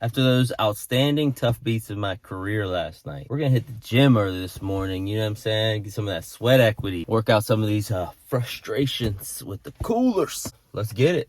After those outstanding tough beats of my career last night, we're gonna hit the gym early this morning, you know what I'm saying? Get some of that sweat equity, work out some of these frustrations with the coolers. Let's get it.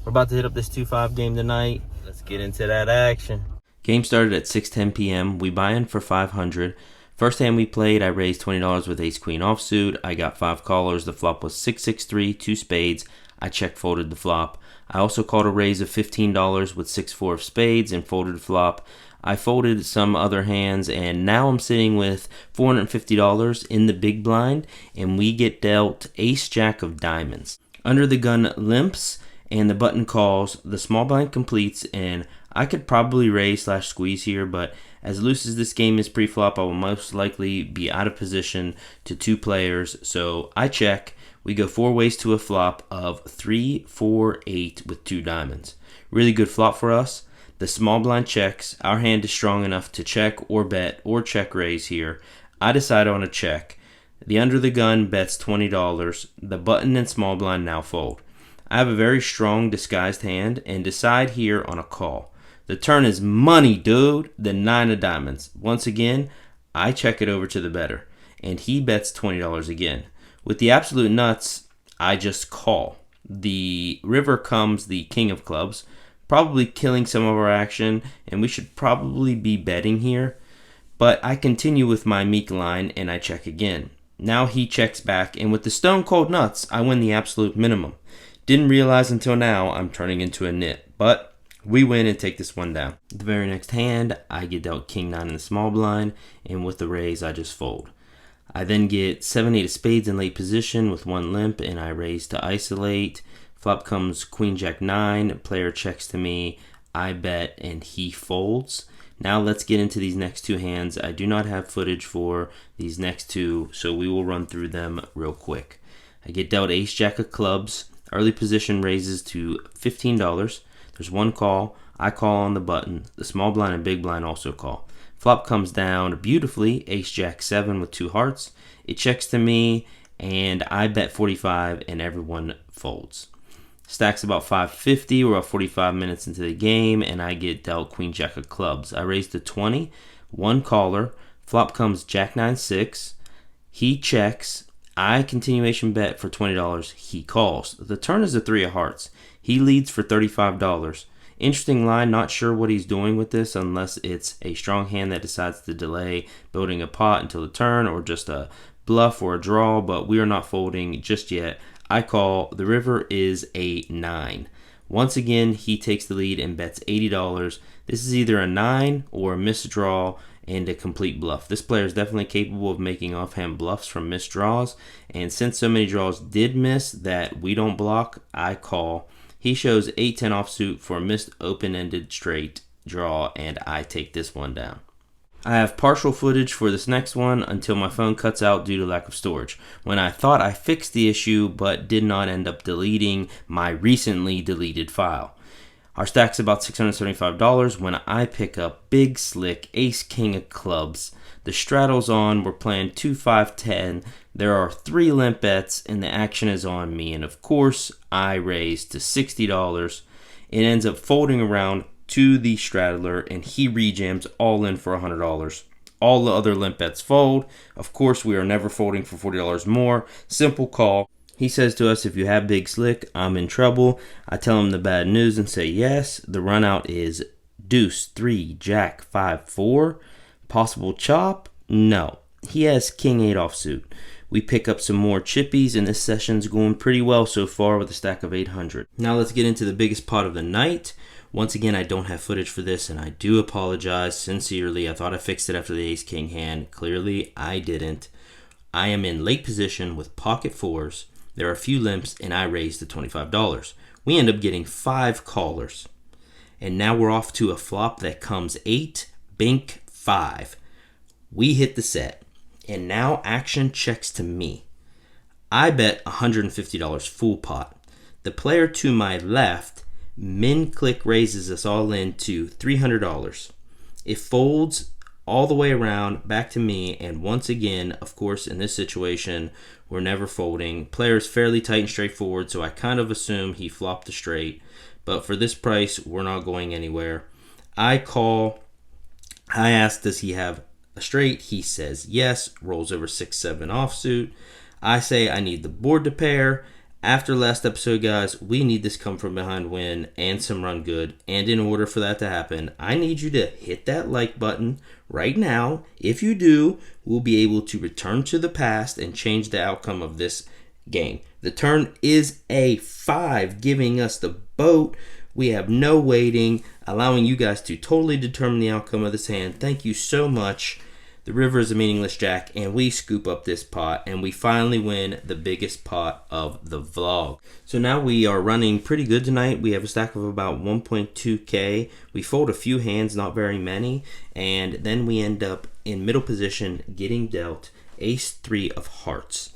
We're about to hit up this 2-5 game tonight. Let's get into that action. Game started at 6:10 p.m. We buy in for 500. First hand we played, I raised $20 with ace queen offsuit. I got 5 callers. The flop was 6-6-3, 2 spades. I check folded the flop. I also called a raise of $15 with 6-4 of spades and folded the flop. I folded some other hands, and now I'm sitting with $450 in the big blind, and we get dealt ace jack of diamonds. Under the gun limps, and the button calls, the small blind completes, and I could probably raise / squeeze here, but as loose as this game is pre-flop, I will most likely be out of position to 2 players, so I check. We go 4 ways to a flop of 3, 4, 8 with 2 diamonds. Really good flop for us. The small blind checks. Our hand is strong enough to check or bet or check raise here. I decide on a check. The under the gun bets $20. The button and small blind now fold. I have a very strong disguised hand and decide here on a call. The turn is money, dude. The 9 of diamonds. Once again, I check it over to the better, and he bets $20 again. With the absolute nuts, I just call. The river comes the king of clubs, probably killing some of our action, and we should probably be betting here. But I continue with my meek line, and I check again. Now he checks back, and with the stone cold nuts, I win the absolute minimum. Didn't realize until now I'm turning into a nit, but we win and take this one down. The very next hand, I get dealt king 9 in the small blind, and with the raise, I just fold. I then get 7-8 of spades in late position with 1 limp, and I raise to isolate. Flop comes queen jack 9, player checks to me, I bet, and he folds. Now let's get into these next 2 hands. I do not have footage for these next 2, so we will run through them real quick. I get dealt ace jack of clubs. Early position raises to $15. There's 1 call. I call on the button. The small blind and big blind also call. Flop comes down beautifully. Ace jack 7 with 2 hearts. It checks to me, and I bet 45, and everyone folds. Stacks about 550. We're about 45 minutes into the game, and I get dealt queen jack of clubs. I raise to 20. 1 caller. Flop comes jack 9 6. He checks. I continuation bet for $20. He calls. The turn is a 3 of hearts. He leads for $35. Interesting line. Not sure what he's doing with this, unless it's a strong hand that decides to delay building a pot until the turn, or just a bluff or a draw, but we are not folding just yet. I call. The river is a 9. Once again, he takes the lead and bets $80. This is either a 9 or a missed draw and a complete bluff. This player is definitely capable of making offhand bluffs from missed draws, and since so many draws did miss that we don't block, I call. He shows 8-10 offsuit for a missed open-ended straight draw, and I take this one down. I have partial footage for this next one until my phone cuts out due to lack of storage, when I thought I fixed the issue but did not end up deleting my recently deleted file. Our stack's about $675 when I pick up big slick ace king of clubs. The straddle's on. We're playing 2 5 10. There are 3 limp bets, and the action is on me, and of course I raise to $60. It ends up folding around to the straddler, and he rejams all in for $100. All the other limp bets fold. Of course, we are never folding for $40 more. Simple call. He says to us, if you have big slick, I'm in trouble. I tell him the bad news and say yes. The run out is deuce, 3, jack, 5, 4. Possible chop? No. He has king 8 offsuit. We pick up some more chippies, and this session's going pretty well so far with a stack of 800. Now let's get into the biggest pot of the night. Once again, I don't have footage for this, and I do apologize sincerely. I thought I fixed it after the ace king hand. Clearly, I didn't. I am in late position with pocket 4s. There are a few limps, and I raise to $25. We end up getting 5 callers. And now we're off to a flop that comes 8, bink 5. We hit the set, and now action checks to me. I bet $150 full pot. The player to my left, min click raises us all in to $300. It folds all the way around back to me, and once again, of course, in this situation, we're never folding. Player's fairly tight and straightforward, so I kind of assume he flopped a straight. But for this price, we're not going anywhere. I call. I ask, does he have a straight? He says yes. Rolls over 6-7 offsuit. I say I need the board to pair. After last episode, guys, we need this come from behind win and some run good. And in order for that to happen, I need you to hit that like button right now. If you do, we'll be able to return to the past and change the outcome of this game. The turn is a 5, giving us the boat. We have no waiting, allowing you guys to totally determine the outcome of this hand. Thank you so much. The river is a meaningless jack, and we scoop up this pot, and we finally win the biggest pot of the vlog. So now we are running pretty good tonight. We have a stack of about 1.2k. We fold a few hands, not very many, and then we end up in middle position getting dealt ace-3 of hearts.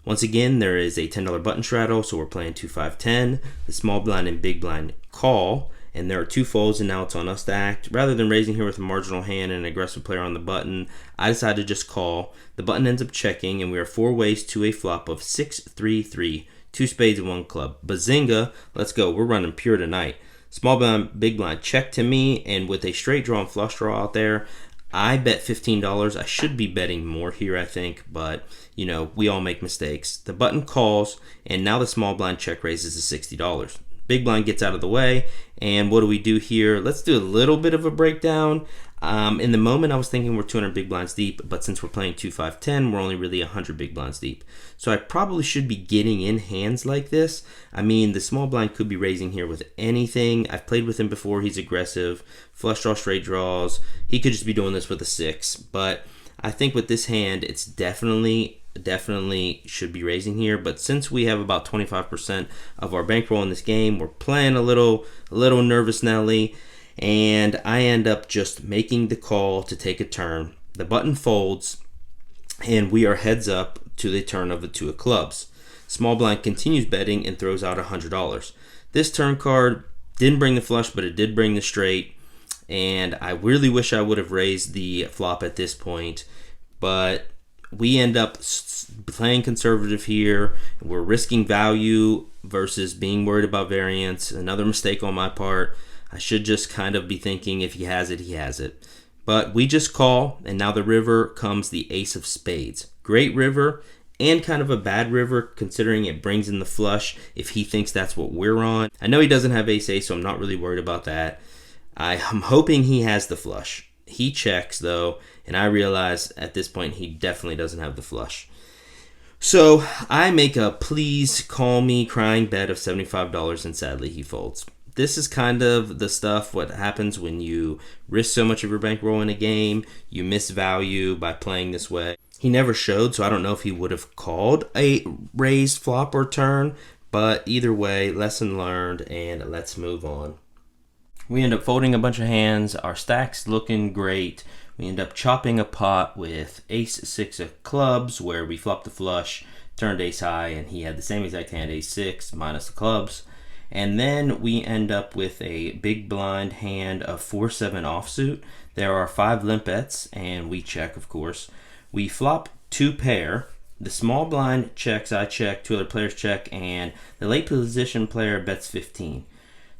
Once again, there is a $10 button straddle, so we're playing 2-5-10. The small blind and big blind call, and there are 2 folds, and now it's on us to act. Rather than raising here with a marginal hand and an aggressive player on the button, I decided to just call. The button ends up checking, and we are 4 ways to a flop of 6-3-3, 2 spades and 1 club. Bazinga, let's go. We're running pure tonight. Small blind, big blind check to me, and with a straight draw and flush draw out there, I bet $15. I should be betting more here, I think, but, you know, we all make mistakes. The button calls, and now the small blind check raises to $60. Big blind gets out of the way, and what do we do here? Let's do a little bit of a breakdown. In the moment, I was thinking we're 200 big blinds deep, but since we're playing 2-5-10, we're only really 100 big blinds deep. So I probably should be getting in hands like this. I mean, the small blind could be raising here with anything. I've played with him before. He's aggressive. Flush draw, straight draws. He could just be doing this with a 6, but I think with this hand, it's definitely should be raising here. But since we have about 25% of our bankroll in this game, we're playing a little nervous Nelly, and I end up just making the call to take a turn. The button folds, and we are heads up to the turn of the 2 of clubs. Small blind continues betting and throws out $100. This turn card didn't bring the flush, but it did bring the straight, and I really wish I would have raised the flop at this point, but we end up playing conservative here. We're risking value versus being worried about variance. Another mistake on my part. I should just kind of be thinking if he has it, he has it. But we just call, and now the river comes the ace of spades. Great river, and kind of a bad river considering it brings in the flush if he thinks that's what we're on. I know he doesn't have ace-ace, so I'm not really worried about that. I'm hoping he has the flush. He checks, though, and I realize at this point he definitely doesn't have the flush. So I make a please call me crying bet of $75, and sadly he folds. This is kind of the stuff what happens when you risk so much of your bankroll in a game. You miss value by playing this way. He never showed, so I don't know if he would have called a raised flop or turn, but either way, lesson learned, and let's move on. We end up folding a bunch of hands. Our stack's looking great. We end up chopping a pot with ace-6 of clubs, where we flopped the flush, turned ace high, and he had the same exact hand, ace-6 minus the clubs. And then we end up with a big blind hand of 4-7 offsuit. There are 5 limpets, and we check, of course. We flop 2 pair. The small blind checks, I check, 2 other players check, and the late position player bets 15.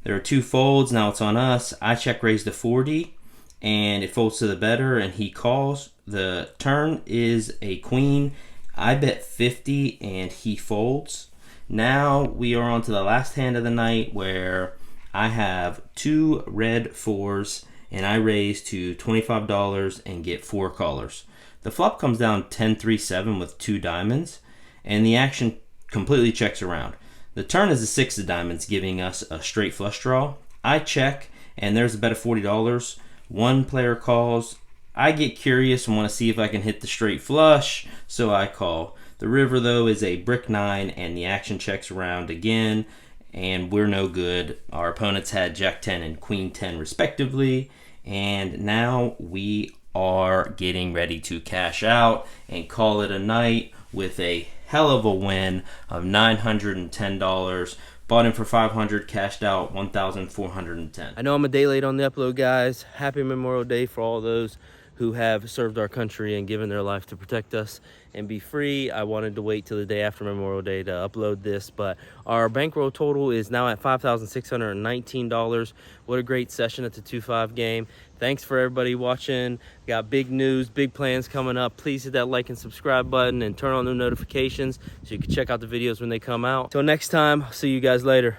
There are 2 folds. Now it's on us. I check raise to 40, and it folds to the better, and he calls. The turn is a queen. I bet 50, and he folds. Now we are on to the last hand of the night, where I have 2 red 4s, and I raise to $25 and get 4 callers. The flop comes down 10-3-7 with 2 diamonds, and the action completely checks around. The turn is a 6 of diamonds, giving us a straight flush draw. I check, and there's a bet of $40. 1 player calls. I get curious and want to see if I can hit the straight flush, so I call. The river, though, is a brick 9, and the action checks around again, and we're no good. Our opponents had jack 10 and queen 10 respectively, and now we are getting ready to cash out and call it a night with a hell of a win of $910. Bought in for $500, cashed out $1,410. I know I'm a day late on the upload, guys. Happy Memorial Day for all those who have served our country and given their life to protect us and be free. I wanted to wait till the day after Memorial Day to upload this, but our bankroll total is now at $5,619. What a great session at the 2-5 game. Thanks for everybody watching. Got big news, big plans coming up. Please hit that like and subscribe button and turn on the notifications so you can check out the videos when they come out. Till next time, see you guys later.